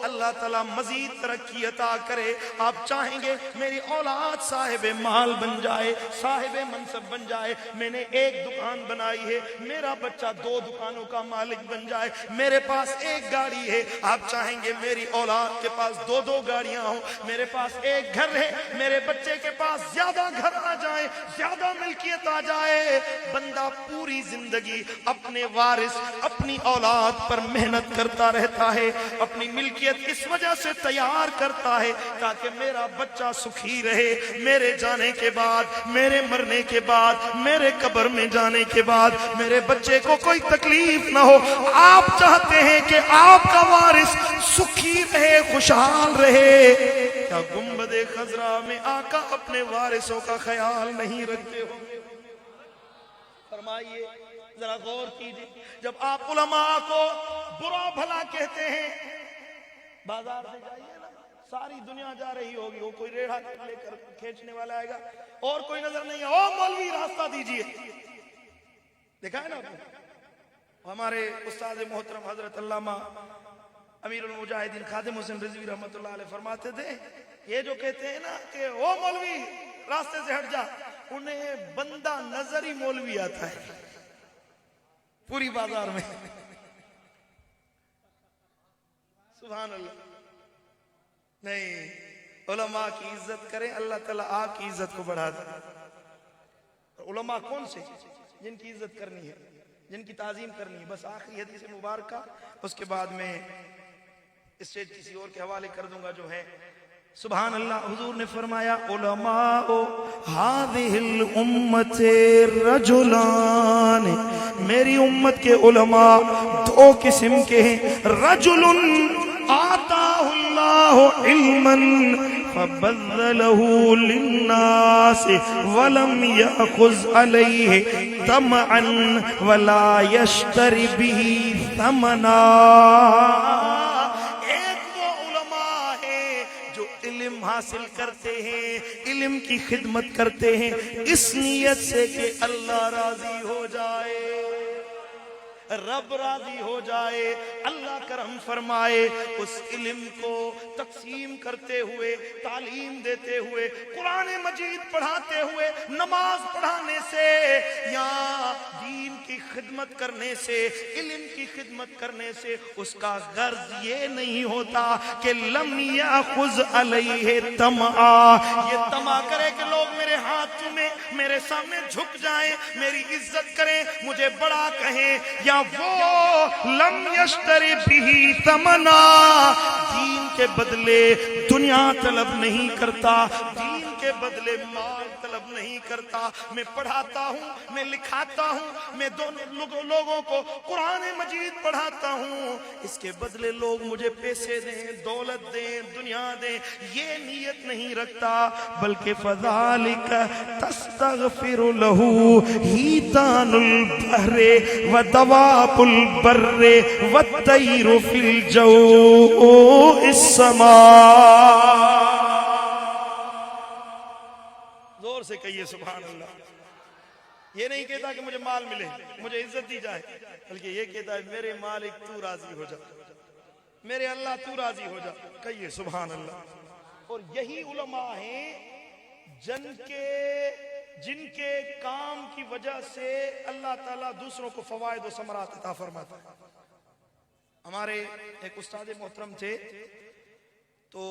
اللہ تعالیٰ مزید ترقی عطا کرے. آپ چاہیں گے میری اولاد صاحب مال بن جائے, صاحب منصب بن جائے. میں نے ایک دکان بنائی ہے, میرا بچہ 2 دکانوں کا مالک بن جائے. میرے پاس ایک گاڑی ہے, آپ چاہیں گے میری اولاد کے پاس 2 گاڑیاں ہوں. میرے پاس ایک گھر ہے, میرے بچے کے پاس زیادہ گھر آ جائیں, زیادہ ملکیت آ جائے. بندہ پوری زندگی اپنے وارث اپنی اولاد پر محنت کرتا رہتا ہے, اپنی ملکیت اس وجہ سے تیار کرتا ہے تاکہ میرا بچہ سکھی رہے. میرے جانے کے بعد, میرے مرنے کے بعد, میرے قبر میں جانے کے بعد میرے بچے کو کوئی تکلیف نہ ہو. آپ چاہتے ہیں کہ آپ کا وارث سکھی رہے, خوشحال رہے. کیا گنبد خضرا میں آقا اپنے وارثوں کا خیال نہیں رکھتے ہو؟ فرمائیے, ذرا غور کیجئے. جب آپ علماء کو برا بھلا کہتے ہیں, بازار سے جائیے نا, ساری دنیا جا رہی ہوگی, وہ کوئی ریڑھا لے کر کھینچنے والا آئے گا اور کوئی نظر نہیں ہے, او مولوی راستہ دیجئے. دیکھا ہے نا ہمارے استاد محترم حضرت علامہ امیر المجاہدین خادم حسین رضوی رحمت اللہ علیہ فرماتے تھے, یہ جو کہتے ہیں نا کہ او مولوی راستے سے ہٹ جا, انہیں بندہ نظر ہی مولوی آتا ہے پوری بازار میں. سبحان اللہ. نہیں, علماء کی عزت کریں, اللہ تعالیٰ آپ کی عزت کو بڑھا دے. علماء کون سے جن کی عزت کرنی ہے, جن کی تعظیم کرنی ہے. بس آخری حدیث مبارکہ, اس کے بعد میں اسٹیج کسی اور کے حوالے کر دوں گا جو ہے. سبحان اللہ. حضور نے فرمایا علماء هذه الامت رجلان, میری امت کے علماء 2 قسم کے ہیں. رجل آتاہ اللہ علما فبذلہ للناس ولم یأخذ علیہ طمعا ولا یشتری به ثمنا. حاصل کرتے ہیں, علم کی خدمت کرتے ہیں اس نیت سے کہ اللہ راضی ہو جائے, رب راضی ہو جائے, اللہ کرم فرمائے. اس علم کو تقسیم کرتے ہوئے, تعلیم دیتے ہوئے, قرآن مجید پڑھاتے ہوئے, نماز پڑھانے سے یا دین کی خدمت کرنے سے, علم کی خدمت کرنے سے اس کا غرض یہ نہیں ہوتا کہ لم یاخذ علیہ طمعا, یہ طمع کرے کہ لوگ میرے ہاتھ چومیں, میرے سامنے جھک جائیں, میری عزت کریں, مجھے بڑا کہیں. یا وہ لم یشتری به ثمنا, دین کے بدلے دنیا طلب نہیں کرتا, دین کے بدلے مال طلب نہیں کرتا. میں پڑھاتا ہوں, میں لکھاتا ہوں, میں دونوں لوگوں کو قرآن مجید پڑھاتا ہوں, اس کے بدلے لوگ مجھے پیسے دیں, دولت دیں, دنیا دیں, یہ نیت نہیں رکھتا. بلکہ فذالک تستغفر له حیتان البحر ودواب البر والطیر فی الجو السماء. زور سے کہیے سبحان اللہ. یہ نہیں کہتا کہ مجھے مال ملے, مجھے عزت دی جائے, بلکہ یہ کہتا ہے میرے مالک تو راضی ہو جا. میرے اللہ تو راضی ہو جا. کہیے سبحان اللہ. اور یہی علماء ہیں جن کے کام کی وجہ سے اللہ تعالیٰ دوسروں کو فوائد و ثمرات عطا فرماتا ہے. ہمارے ایک استاد محترم تھے تو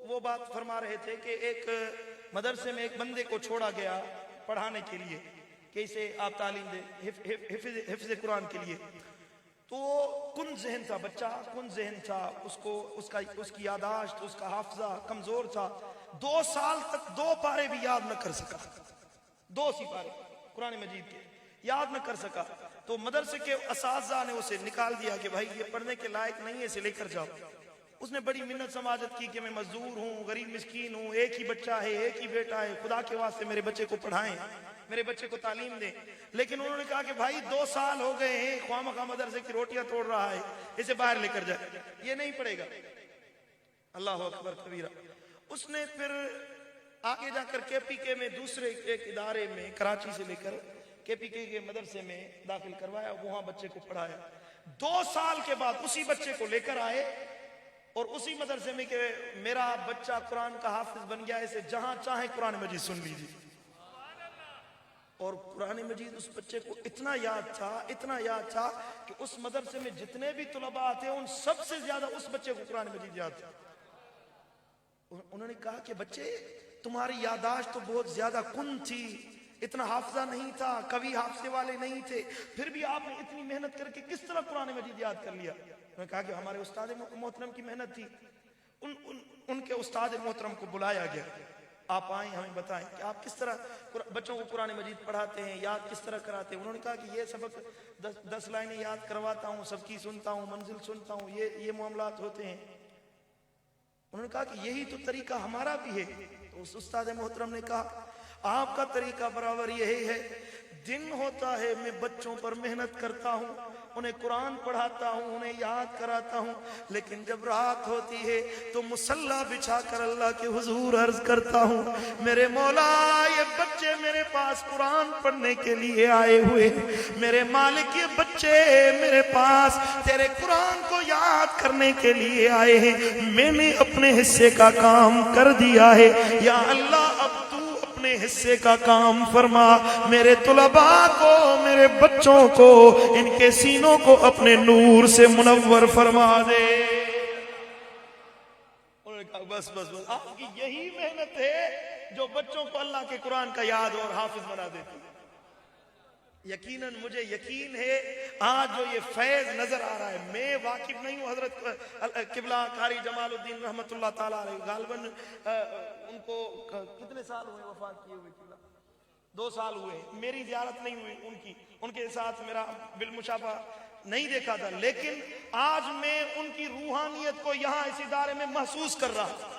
وہ بات فرما رہے تھے کہ ایک مدرسے میں ایک بندے کو چھوڑا گیا پڑھانے کے لیے کہ اسے آپ تعلیم دیں حفظ قرآن کے لیے. تو کن ذہن تھا بچہ, کن ذہن تھا, اس کی یاداشت, اس کا حافظہ کمزور تھا. 2 سال تک 2 پارے بھی یاد نہ کر سکا, 2 پارے قرآن مجید کے یاد نہ کر سکا. تو مدرسے کے اساتذہ نے اسے نکال دیا کہ بھائی یہ پڑھنے کے لائق نہیں ہے, اسے لے کر جاؤ. اس نے بڑی منت سماجت کی کہ میں مزدور ہوں, غریب مسکین ہوں, ایک ہی بچہ ہے, ایک ہی بیٹا ہے, خدا کے واسطے میرے بچے کو پڑھائیں, میرے بچے کو تعلیم دیں. لیکن انہوں نے کہا کہ بھائی 2 سال ہو گئے ہیں, خواہ مخواہ مدرسے کی روٹیاں توڑ رہا ہے, اسے باہر لے کر جائے, یہ نہیں پڑھے گا. اللہ اکبر کبیرہ. اس نے پھر آگے جا کر کے پی کے میں دوسرے ایک ادارے میں کراچی سے لے کر کے پی کے مدرسے میں داخل کروایا, وہاں بچے کو پڑھایا. 2 سال کے بعد اسی بچے کو لے کر آئے اور اسی مدرسے میں کہ میرا بچہ قرآن کا حافظ بن گیا, اسے جہاں چاہے قرآن مجید سن لیجیے. اور قرآن مجید اس بچے کو اتنا یاد تھا کہ اس مدرسے میں جتنے بھی طلباء تھے ان سب سے زیادہ اس بچے کو قرآن مجید یاد تھا. انہوں نے کہا کہ بچے تمہاری یاداشت تو بہت زیادہ کن تھی, اتنا حافظہ نہیں تھا, کبھی حافظے والے نہیں تھے, پھر بھی آپ نے اتنی محنت کر کے کس طرح قرآن مجید یاد کر لیا. انہوں نے کہا کہ ہمارے استاد محترم کی محنت تھی. ان کے استاد محترم کو بلایا گیا, آپ آئیں ہمیں بتائیں کہ آپ کس طرح بچوں کو قرآن مجید پڑھاتے ہیں, یاد کس طرح کراتے ہیں. انہوں نے کہا کہ یہ سبق 10 لائنیں یاد کرواتا ہوں, سب کی سنتا ہوں, منزل سنتا ہوں, یہ معاملات ہوتے ہیں. انہوں نے کہا کہ یہی تو طریقہ ہمارا بھی ہے. تو اس استاد محترم نے کہا آپ کا طریقہ برابر یہی ہے. دن ہوتا ہے میں بچوں پر محنت کرتا ہوں, انہیں قرآن پڑھاتا ہوں, انہیں یاد کراتا ہوں, لیکن جب رات ہوتی ہے تو مصلی بچھا کر اللہ کے حضور عرض کرتا ہوں میرے مولا یہ بچے میرے پاس قرآن پڑھنے کے لیے آئے ہوئے, میرے مالک یہ بچے میرے پاس تیرے قرآن کو یاد کرنے کے لیے آئے ہیں, میں نے اپنے حصے کا کام کر دیا ہے, یا اللہ اب اپنے حصے کا کام فرما, میرے طلباء کو, میرے بچوں کو, ان کے سینوں کو اپنے نور سے منور فرما دے. انہوں نے کہا بس آپ کی یہی محنت ہے جو بچوں کو اللہ کے قرآن کا یاد اور حافظ بنا دیتی ہے. یقیناً مجھے یقین ہے آج جو یہ فیض نظر آ رہا ہے, میں واقف نہیں ہوں حضرت قبلہ قاری جمال الدین رحمت اللہ تعالیٰ علیہ, غالباً ان کو کتنے سال ہوئے وفات کیے ہوئے؟ 2 سال ہوئے. میری زیارت نہیں ہوئی ان کے ساتھ میرا بالمشافہ نہیں دیکھا تھا, لیکن آج میں ان کی روحانیت کو یہاں اس ادارے میں محسوس کر رہا ہوں.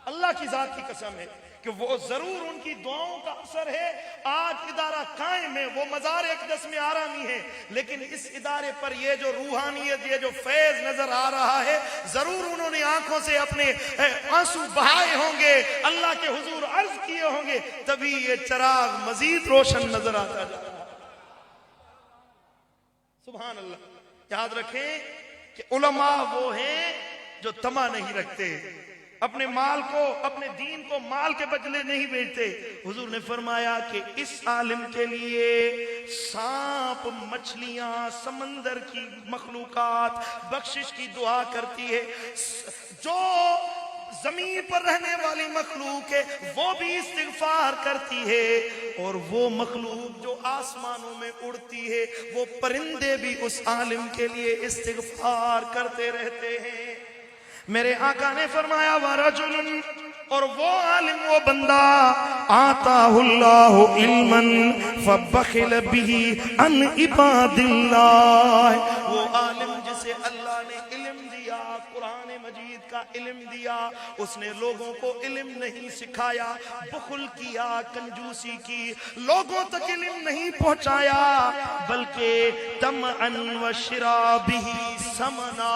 اللہ کی ذات کی قسم ہے کہ وہ ضرور ان کی دعاؤں کا اثر ہے. آج ادارہ قائم ہے, وہ مزار اقدس میں آرامی ہے, لیکن اس ادارے پر یہ جو روحانیت, یہ جو فیض نظر آ رہا ہے, ضرور انہوں نے آنکھوں سے اپنے آنسو بہائے ہوں گے, اللہ کے حضور عرض کیے ہوں گے, تبھی یہ چراغ مزید روشن نظر آتا جا رہا ہے. سبحان اللہ. یاد رکھیں کہ علماء وہ ہیں جو طمع نہیں رکھتے, اپنے مال کو, اپنے دین کو مال کے بدلے نہیں بیچتے. حضور نے فرمایا کہ اس عالم کے لیے سانپ, مچھلیاں, سمندر کی مخلوقات بخشش کی دعا کرتی ہے, جو زمین پر رہنے والی مخلوق ہے وہ بھی استغفار کرتی ہے, اور وہ مخلوق جو آسمانوں میں اڑتی ہے, وہ پرندے بھی اس عالم کے لیے استغفار کرتے رہتے ہیں. میرے آقا نے فرمایا وَرَجُلٌ, اور وہ عالم, وہ بندہ آتاہ اللہ علما فبخل به عن عباد اللہ, وہ عالم جسے اللہ نے علم دیا, قرآن مجید کا علم دیا، اس نے لوگوں کو علم نہیں سکھایا، بخل کیا، کنجوسی کی، لوگوں تک علم نہیں پہنچایا، بلکہ طمعا وشرابہ ثمنا،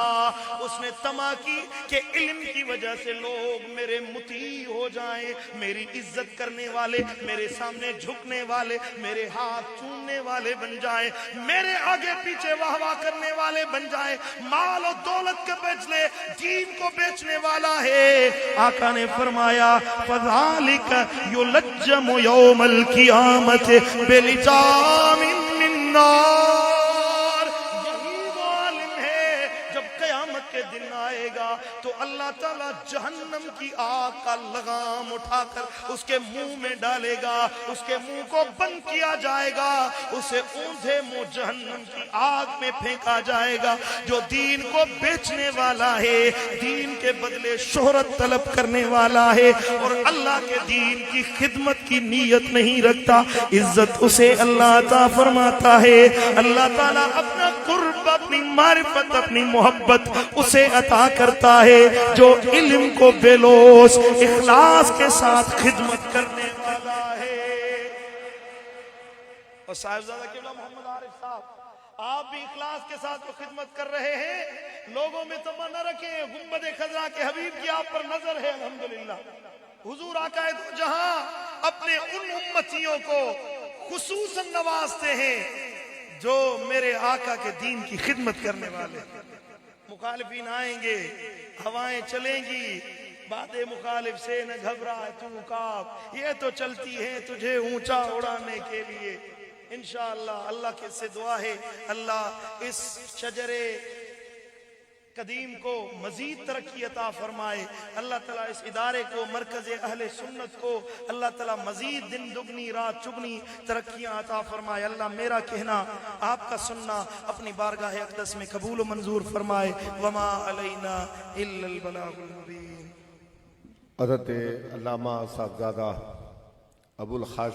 اس نے طمع کی کہ علم کی وجہ سے لوگ میرے مطیع ہو جائیں، میری عزت کرنے والے، میرے سامنے جھکنے والے، میرے ہاتھ چومنے والے بن جائیں، میرے آگے پیچھے واہ واہ کرنے والے بن جائیں۔ مال و دولت کے بدلے دین کو بیچنے والا ہے۔ آقا نے فرمایا فذالک یلجم یوم القیامت بلجام من نار، یہی وہ عالم ہے جب قیامت کے دن آئے گا تو اللہ تعالیٰ جہنم کی آگ کا لگام اٹھا کر اس کے منہ میں ڈالے گا، اس کے منہ کو بند کیا جائے گا، اسے اوندھے منہ جہنم کی آگ میں پھینکا جائے گا۔ جو دین کو بیچنے والا ہے، دین کے بدلے شہرت طلب کرنے والا ہے اور اللہ کے دین کی خدمت کی نیت نہیں رکھتا، عزت اسے اللہ عطا فرماتا ہے۔ اللہ تعالیٰ اپنا قرب، اپنی معرفت، اپنی محبت اسے عطا کرتا ہے جو علم کو بے لوث اخلاص کے ساتھ خدمت کرنے والا ہے۔ اور صاحبزادہ قبلہ محمد عارف صاحب، آپ بھی اخلاص کے ساتھ تو خدمت کر رہے ہیں، لوگوں میں تمنا نہ رکھیں، گنبد خضرا کے حبیب کی آپ پر نظر ہے الحمدللہ۔ حضور آقا دو جہاں اپنے ان امتیوں کو خصوصاً نوازتے ہیں جو میرے آقا کے دین کی خدمت کرنے والے ہیں۔ مخالفین آئیں گے، ہوائیں چلیں گی، بات مخالف سے نہ گھبرا تو کاپ، یہ تو چلتی ہے تجھے اونچا اڑانے کے لیے۔ انشاءاللہ اللہ کے سے دعا ہے اللہ اس شجر قدیم کو مزید ترقی عطا فرمائے، اللہ تعالیٰ اس ادارے کو، مرکز اہل سنت کو اللہ تعالیٰ مزید دن دگنی رات چگنی ترقیاں عطا فرمائے۔ اللہ میرا کہنا، آپ کا سننا اپنی بارگاہ اقدس میں قبول و منظور فرمائے۔ وما علینا الا البلاغ المبین۔ حضرت علامہ صاحبزادہ ابو الخاص